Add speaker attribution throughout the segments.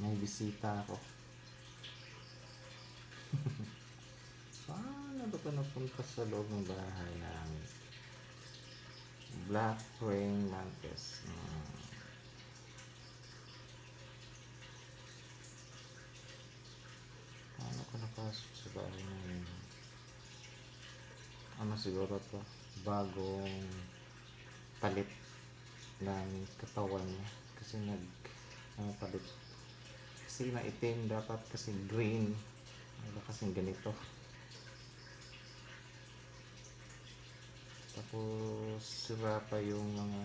Speaker 1: May bisita ako. Paano ba ito napunta sa loob ng bahay namin? Black praying mantis. Paano ko napasok sa bahay namin? Ano siguro to? Bagong palit ng katawan niya. Kasi palit. Kasi na itim, dapat kasi green. Wala kasing ganito. Tapos sira pa yung mga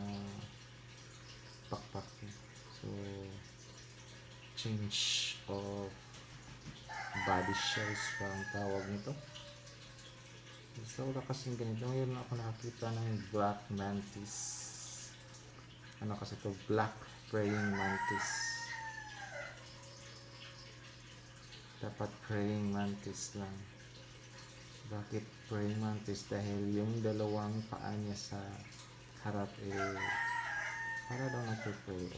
Speaker 1: pakpak niya. So, change of body shells pa ang tawag nito. Basta wala kasing ganito. Ngayon ako nakakita ng black mantis. Ano kasi ito? Black praying mantis. Dapat praying mantis lang. Bakit praying mantis? Dahil yung dalawang paa niya sa harap para daw nagpipray.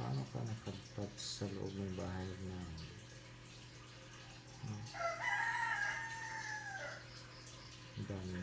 Speaker 1: Paano ka nakadpad sa loob ng bahay na dami.